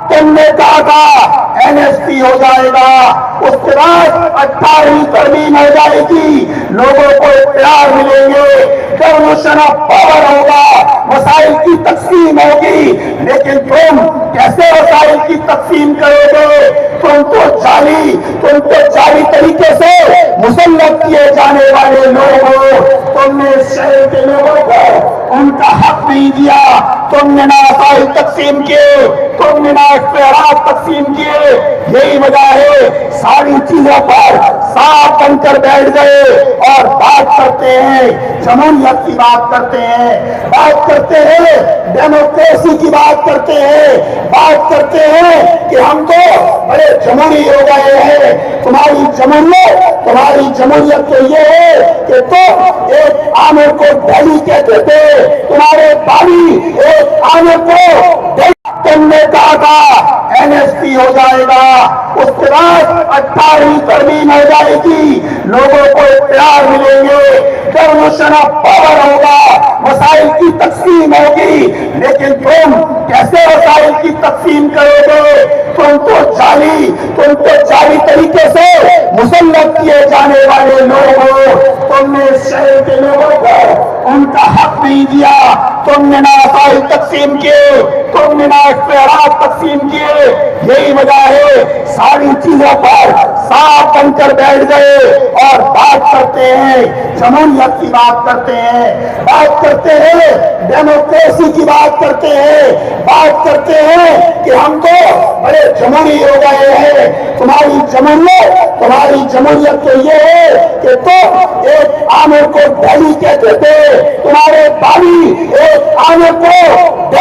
تم نے کہا تھا این ایس پی ہو جائے گا، اس کے بعد 18ویں ترمیم ہو جائے گی، لوگوں کو اختیار ملیں گے، ڈیولوشن آف پاور ہوگا، وسائل کی تقسیم ہوگی، لیکن تم کیسے وسائل کی تقسیم کرو گے؟ تم تو جعلی طریقے سے مسلط کیے جانے والے لوگ ہو۔ تم نے اس شہر کے لوگوں کو ان کا حق نہیں دیا، تم نے نہ وسائل تقسیم کیے، تم نے نہ اختیارات تقسیم کیے، یہی وجہ ہے ساری چیزوں پر صاف بن کر بیٹھ گئے اور بات کرتے ہیں جمہوریت کی، بات کرتے ہیں ڈیموکریسی کی، بات کرتے ہیں کہ ہم تو بڑے جمہوری ہو گئے ہیں۔ تمہاری جمہوریت تو یہ ہے کہ تم ایک عامر کو دہلی کہتے تھے، تمہارے بالی ایک عامر کو دہلی۔ تم نے کہا تھا این ایس پی ہو جائے گا، اس کے بعد 18ویں ترمیم ہو جائے گی، لوگوں کو اختیار ملیں گے، ڈیولوشن آف پاور ہوگا، وسائل کی تقسیم ہوگی، لیکن تم کیسے وسائل کی تقسیم کرو گے؟ تم تو جعلی طریقے سے مسلط کیے جانے والے لوگ ہو۔ تم نے اس شہر کے لوگوں کو ان کا حق نہیں دیا، تم نے نہ وسائل تقسیم کیے، تم نے نہ اختیارات تقسیم کیے، یہی وجہ ہے ساری چیزوں پر صاف بن کر بیٹھ گئے اور بات کرتے ہیں جمہوریت کی، بات کرتے ہیں ڈیموکریسی کی، بات کرتے ہیں کہ ہم تو بڑے جمہوری ہو گئے ہیں۔ تمہاری جمہوریت تو یہ ہے کہ تم ایک عامر کو دہلی کہتے تھے، تمہارے بالی ایک عامر کو